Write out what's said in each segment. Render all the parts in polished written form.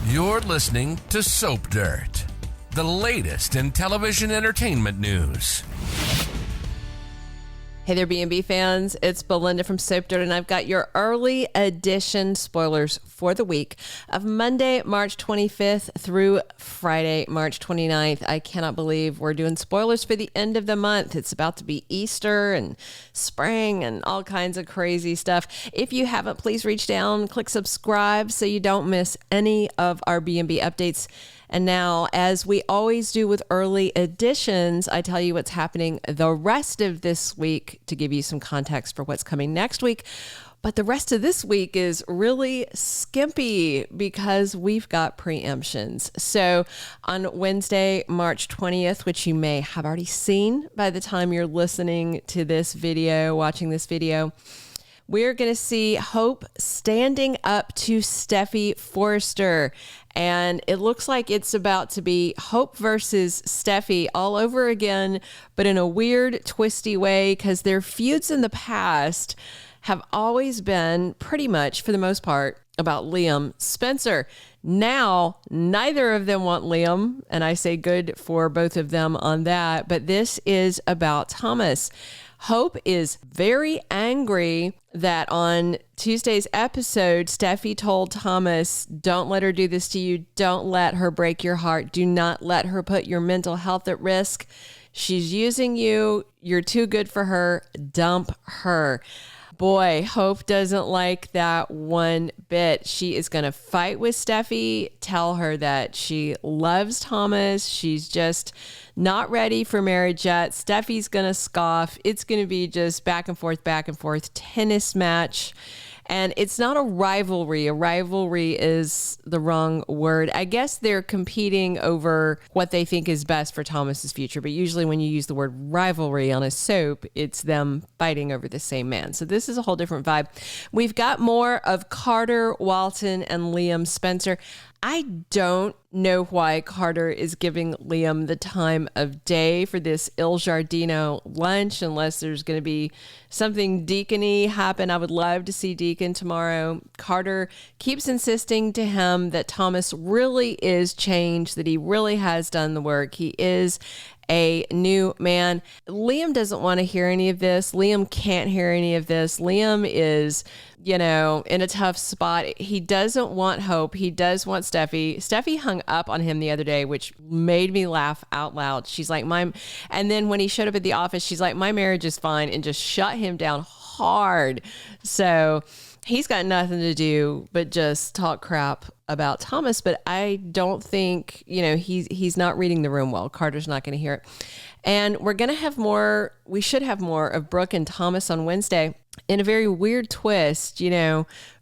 You're listening to Soap Dirt, the latest in television entertainment news. Hey there, B&B fans. It's Belinda from Soap Dirt, and I've got your early edition spoilers for the week of Monday, March 25th through Friday, March 29th. I cannot believe we're doing spoilers for the end of the month. It's about to be Easter and spring and all kinds of crazy stuff. If you haven't, please reach down, click subscribe so you don't miss any of our B&B updates. And now, as we always do with early editions, I tell you what's happening the rest of this week to give you some context for what's coming next week. But the rest of this week is really skimpy because we've got preemptions. So on Wednesday, March 20th, which you may have already seen by the time you're listening to this video, watching this video, we're going to see Hope standing up to Steffy Forrester. And it looks like it's about to be Hope versus Steffy all over again, but in a weird, twisty way, because their feuds in the past have always been pretty much, for the most part, about Liam Spencer. Now, neither of them want Liam, and I say good for both of them on that, but this is about Thomas. Hope is very angry that on Tuesday's episode, Steffy told Thomas, don't let her do this to you. Don't let her break your heart. Do not let her put your mental health at risk. She's using you. You're too good for her. Dump her. Boy, Hope doesn't like that one bit. She is going to fight with Steffy, tell her that she loves Thomas. She's just not ready for marriage yet. Steffy's going to scoff. It's going to be just back and forth tennis match. And it's not a rivalry. A rivalry is the wrong word. I guess they're competing over what they think is best for Thomas's future. But usually when you use the word rivalry on a soap, it's them fighting over the same man. So this is a whole different vibe. We've got more of Carter, Walton, and Liam Spencer. I don't know why Carter is giving Liam the time of day for this Il Giardino lunch, unless there's going to be something Deacon-y happen. I would love to see Deacon tomorrow. Carter keeps insisting to him that Thomas really is changed, that he really has done the work. He is a new man. Liam doesn't want to hear any of this. Liam can't hear any of this. Liam is, in a tough spot. He doesn't want Hope. He does want Steffy. Steffy hung up on him the other day, which made me laugh out loud. She's like, and then when he showed up at the office, she's like, my marriage is fine, and just shut him down hard. So he's got nothing to do but just talk crap about Thomas, but I don't think, he's not reading the room well. Carter's not going to hear it. And we should have more of Brooke and Thomas on Wednesday. In a very weird twist,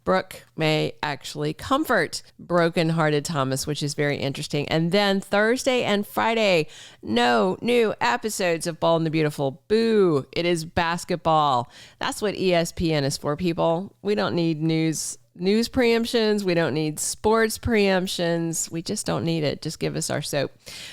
Brooke may actually comfort broken-hearted Thomas, which is very interesting. And then Thursday and Friday, no new episodes of Bold and the Beautiful. Boo. It is basketball. That's what ESPN is for, people. We don't need news preemptions. We don't need sports preemptions. We just don't need it. Just give us our soap.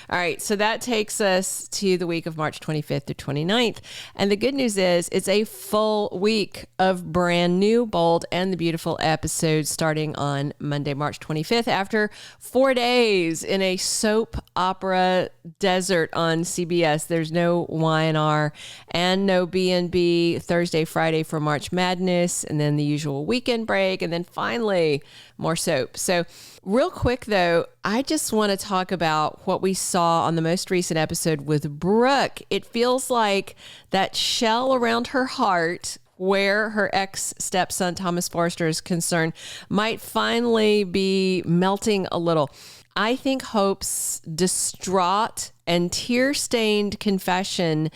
All right. So that takes us to the week of March 25th through 29th. And the good news is it's a full week of brand new Bold and the Beautiful episodes starting on Monday, March 25th, after 4 days in a soap opera desert on CBS. There's no Y&R and no B&B Thursday, Friday for March Madness, and then the usual weekend break, and then finally more soap. So real quick though, I just want to talk about what we saw on the most recent episode with Brooke. It feels like that shell around her heart, where her ex-stepson Thomas Forrester is concerned, might finally be melting a little. I think Hope's distraught and tear-stained confession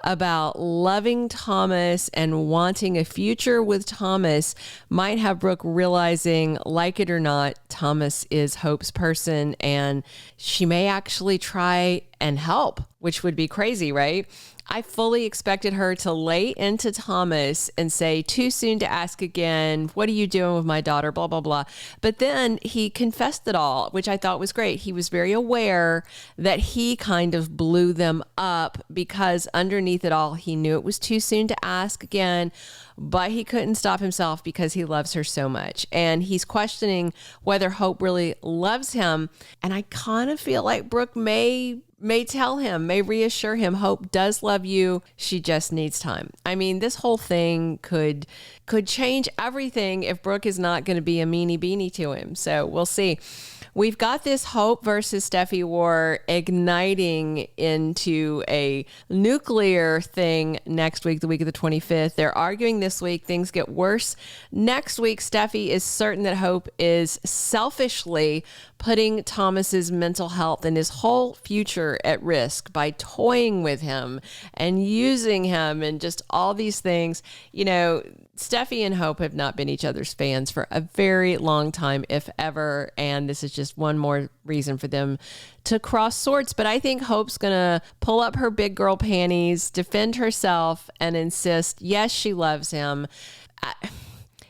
about loving Thomas and wanting a future with Thomas might have Brooke realizing, like it or not, Thomas is Hope's person, and she may actually try and help, which would be crazy, right? I fully expected her to lay into Thomas and say, too soon to ask again. What are you doing with my daughter? Blah, blah, blah. But then he confessed it all, which I thought was great. He was very aware that he kind of blew them up because underneath it all, he knew it was too soon to ask again, but he couldn't stop himself because he loves her so much. And he's questioning whether Hope really loves him. And I kind of feel like Brooke may tell him, may reassure him, Hope does love you. She just needs time. I mean, this whole thing could change everything if Brooke is not going to be a meanie beanie to him. So we'll see. We've got this Hope versus Steffy war igniting into a nuclear thing next week, the week of the 25th. They're arguing this week. Things get worse. Next week, Steffy is certain that Hope is selfishly putting Thomas's mental health and his whole future at risk by toying with him and using him and just all these things. You know, Steffy and Hope have not been each other's fans for a very long time, if ever. And this is just one more reason for them to cross swords. But I think Hope's going to pull up her big girl panties, defend herself, and insist, yes, she loves him.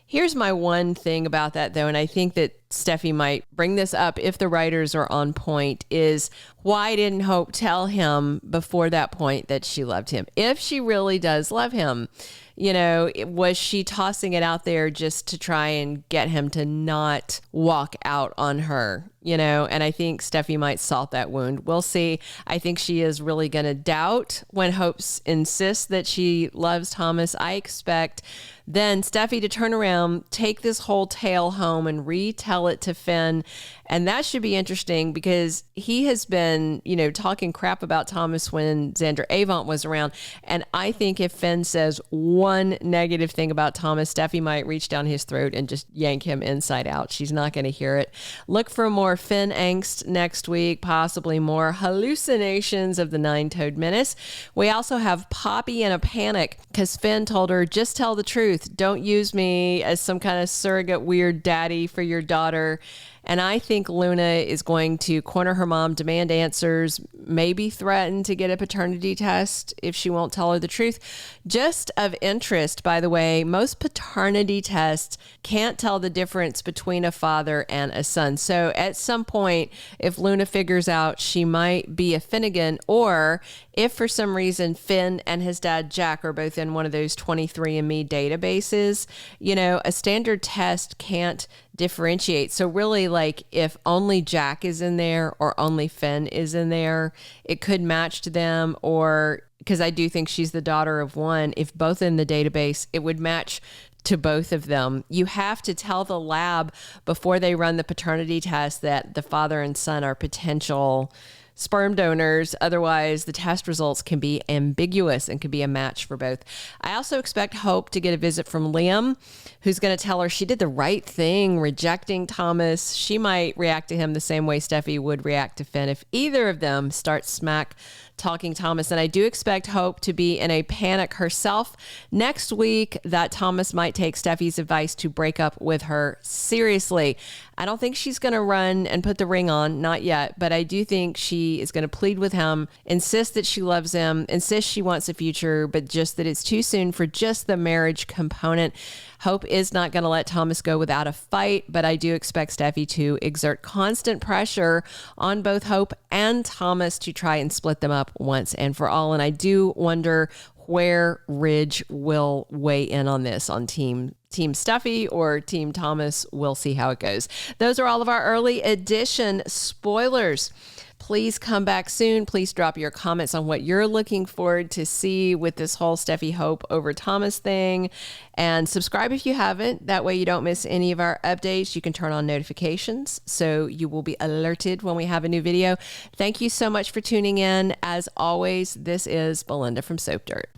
Here's my one thing about that, though, and I think that Steffy might bring this up if the writers are on point, is why didn't Hope tell him before that point that she loved him? If she really does love him, you know, was she tossing it out there just to try and get him to not walk out on her, you know? And I think Steffy might salt that wound. We'll see. I think she is really going to doubt when Hope insists that she loves Thomas. I expect then Steffy to turn around, take this whole tale home and retell it to Finn. And that should be interesting because he has been, you know, talking crap about Thomas when Xander Avant was around. And I think if Finn says one negative thing about Thomas, Steffy might reach down his throat and just yank him inside out. She's not going to hear it. Look for more Finn angst next week, possibly more hallucinations of the nine-toed menace. We also have Poppy in a panic because Finn told her, just tell the truth. Don't use me as some kind of surrogate weird daddy for your daughter. And I think Luna is going to corner her mom, demand answers, maybe threaten to get a paternity test if she won't tell her the truth. Just of interest, by the way, most paternity tests can't tell the difference between a father and a son. So at some point, if Luna figures out she might be a Finnegan, or if for some reason Finn and his dad Jack are both in one of those 23andMe databases, you know, a standard test can't differentiate. So really, like, if only Jack is in there or only Finn is in there, it could match to them. Or because I do think she's the daughter of one, if both in the database, it would match to both of them. You have to tell the lab before they run the paternity test that the father and son are potential sperm donors. Otherwise, the test results can be ambiguous and could be a match for both. I also expect Hope to get a visit from Liam, who's going to tell her she did the right thing, rejecting Thomas. She might react to him the same way Steffy would react to Finn if either of them start smack talking Thomas. And I do expect Hope to be in a panic herself next week that Thomas might take Steffy's advice to break up with her seriously. I don't think she's going to run and put the ring on, not yet, but I do think she is going to plead with him, insist that she loves him, insist she wants a future, but just that it's too soon for just the marriage component. Hope is not going to let Thomas go without a fight, but I do expect Steffy to exert constant pressure on both Hope and Thomas to try and split them up once and for all. And I do wonder where Ridge will weigh in on this, on Team Steffy or Team Thomas. We'll see how it goes. Those are all of our early edition spoilers. Please come back soon. Please drop your comments on what you're looking forward to see with this whole Steffy Hope over Thomas thing. And subscribe if you haven't. That way you don't miss any of our updates. You can turn on notifications so you will be alerted when we have a new video. Thank you so much for tuning in. As always, this is Belinda from Soap Dirt.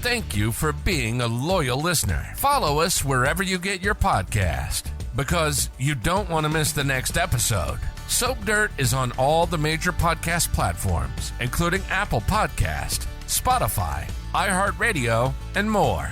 Thank you for being a loyal listener. Follow us wherever you get your podcast, because you don't want to miss the next episode. Soap Dirt is on all the major podcast platforms, including Apple Podcast, Spotify, iHeartRadio, and more.